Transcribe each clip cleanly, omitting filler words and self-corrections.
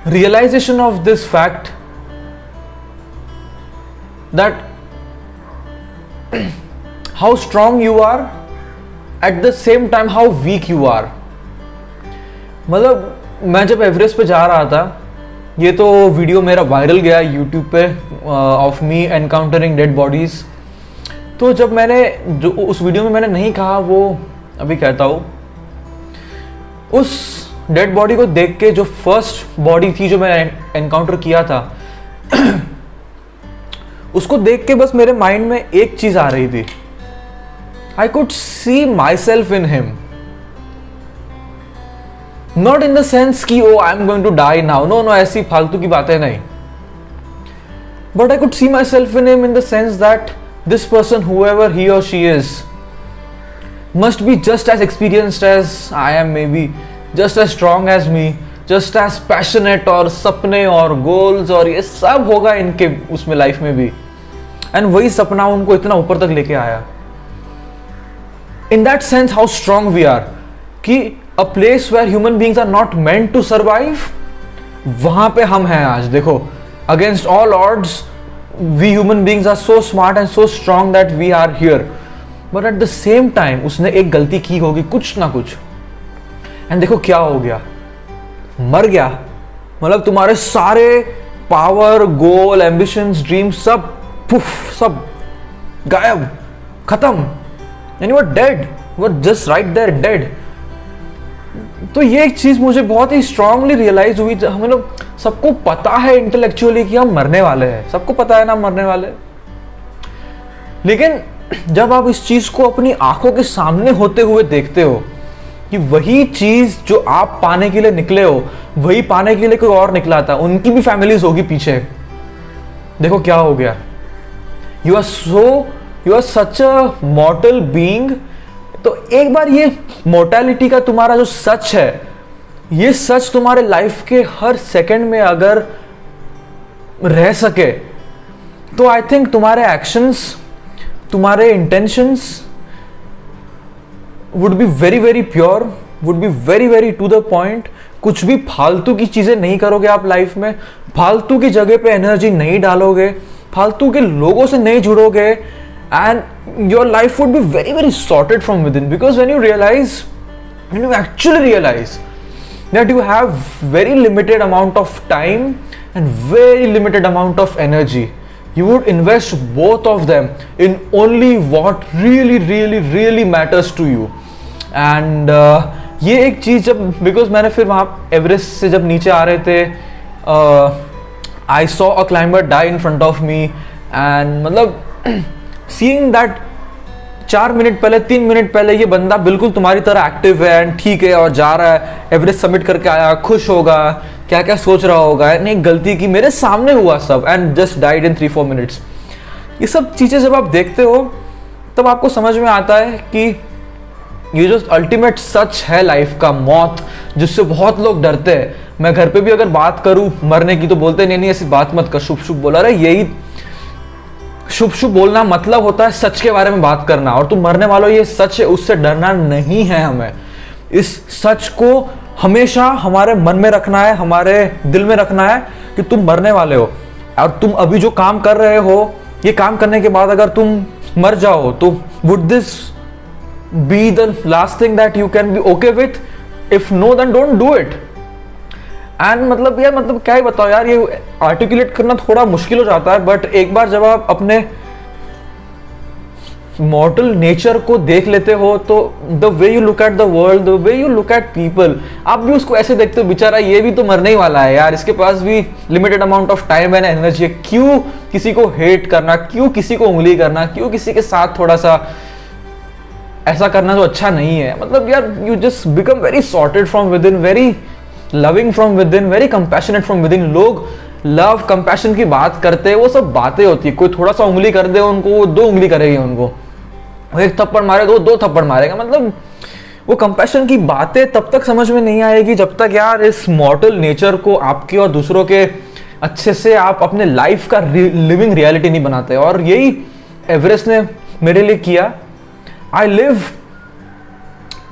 realization of this fact that how strong you are at the same time how weak you are. मतलब मैं जब Everest पे जा रहा था, ये तो वीडियो मेरा वायरल गया यूट्यूब पे of me encountering dead bodies. तो जब मैंने जो उस वीडियो में मैंने नहीं कहा वो अभी कहता हूँ, उस डेड बॉडी को देख के जो फर्स्ट बॉडी थी जो मैंने एनकाउंटर किया था उसको देख के बस मेरे माइंड में एक चीज आ रही थी. I could see myself in him. Not in the sense कि oh I am going to die now, no no, ऐसी फालतू की बातें नहीं. But I could see myself in him in the sense that this person, whoever he or she is, must be just as experienced as I am, maybe just as strong as me, just as passionate, और सपने और goals और ये सब होगा इनके उसमें life में भी. एंड वही सपना उनको इतना ऊपर तक लेके आया. In that sense how strong we are, कि a place where human beings are not meant to survive, वहां पे हम हैं आज. देखो, against all odds we human beings are so smart and so strong that we are here. But at the same time उसने एक गलती की होगी कुछ ना कुछ, एंड देखो क्या हो गया, मर गया. मतलब तुम्हारे सारे पावर, गोल, एम्बिशंस, ड्रीम सब पुफ, सब गायब, खत्म. And you are dead, you are just right there dead. तो ये एक चीज मुझे बहुत ही स्ट्रांगली रियलाइज हुई. हमें लोग सबको पता है इंटेलेक्चुअली कि हम मरने वाले हैं, सबको पता है ना मरने वाले, लेकिन जब आप इस चीज को अपनी आंखों के सामने होते हुए देखते हो कि वही चीज जो आप पाने के लिए निकले हो वही पाने के लिए कोई और निकला था, उनकी भी फैमिलीज होगी पीछे. देखो क्या हो गया. You are such a mortal being. तो एक बार ये मोर्टैलिटी का तुम्हारा जो सच है, ये सच तुम्हारे लाइफ के हर सेकंड में अगर रह सके तो आई थिंक तुम्हारे एक्शंस, तुम्हारे intentions would be very very pure, would be very very to the point. कुछ भी फालतू की चीजें नहीं करोगे आप लाइफ में, फालतू की जगह पे एनर्जी नहीं डालोगे, फालतू के लोगों से नहीं जुड़ोगे, and your life would be very very sorted from within. Because when you actually realize that you have very limited amount of time and very limited amount of energy, you would invest both of them in only what really really really matters to you. And ये एक चीज जब, because मैंने फिर वहाँ Everest से जब नीचे आ रहे थे, I saw a climber die in front of me, and मतलब सीइंग दैट 4 मिनट पहले, 3 मिनट पहले ये बंदा बिल्कुल तुम्हारी तरह एक्टिव है एंड ठीक है और जा रहा है, एवरेस्ट सबमिट करके आया, खुश होगा, क्या क्या सोच रहा होगा, नहीं गलती की, मेरे सामने हुआ सब, and just died in 3-4 minutes. ये सब चीजें जब आप देखते हो तब आपको समझ में आता है कि ये जो अल्टीमेट सच है लाइफ का, मौत, जिससे बहुत लोग डरते हैं. मैं घर पे भी अगर बात करूं मरने की तो बोलते नहीं ऐसी बात मत कर, शुभ शुभ बोला. रहे यही शुभ शुभ बोलना मतलब होता है सच के बारे में बात करना, और तुम मरने वालों, ये सच है, उससे डरना नहीं है हमें. इस सच को हमेशा हमारे मन में रखना है, हमारे दिल में रखना है कि तुम मरने वाले हो. और तुम अभी जो काम कर रहे हो, ये काम करने के बाद अगर तुम मर जाओ तो would this be the last thing that you can be okay with? If no then don't do it. And मतलब यार, मतलब क्या ही बताओ यार, ये आर्टिकुलेट करना थोड़ा मुश्किल हो जाता है. बट एक बार जब आप अपने मॉर्टल नेचर को देख लेते हो तो the way you look at the world, the way you look at people, आप भी उसको ऐसे देखते हो, बेचारा ये भी तो मरने ही वाला है यार, इसके पास भी limited amount of time and energy है. क्यों किसी को हेट करना, क्यों किसी को उंगली करना, क्यों किसी के साथ थोड़ा सा ऐसा करना जो अच्छा नहीं है. मतलब यार, you just become very sorted from with in, very loving from with in, very compassionate from with in. लोग लव कंपैशन की बात करते हैं, वो सब बातें होती है. कोई थोड़ा सा उंगली कर दे उनको, वो 2 उंगली करेगी उनको, वो 1 थप्पड़ मारे तो 2 थप्पड़ मारेगा. मतलब वो कंपैशन की बातें तब तक समझ में नहीं आएगी जब तक यार इस मॉर्टल नेचर को आपकी और दूसरों के अच्छे से आप अपने लाइफ का लिविंग रियलिटी नहीं बनाते. और यही एवरेस्ट ने मेरे लिए किया. I live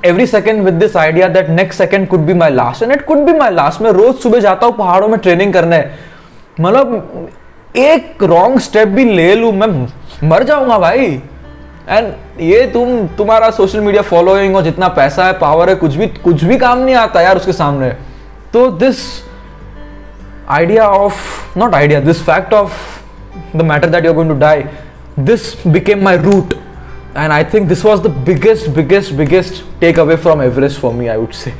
every second with this idea that next second could be my last, and it could be my last. मैं रोज सुबह जाता हूँ पहाड़ों में ट्रेनिंग करने, मतलब एक रॉन्ग स्टेप भी ले लूँ मैं मर जाऊंगा भाई. एंड ये तुम्हारा सोशल मीडिया फॉलोइंग और जितना पैसा है, पावर है, कुछ भी काम नहीं आता यार उसके सामने. तो this idea of, not idea, this fact of the matter that you're going to die, this became my root, and I think this was the biggest takeaway from Everest for me, I would say.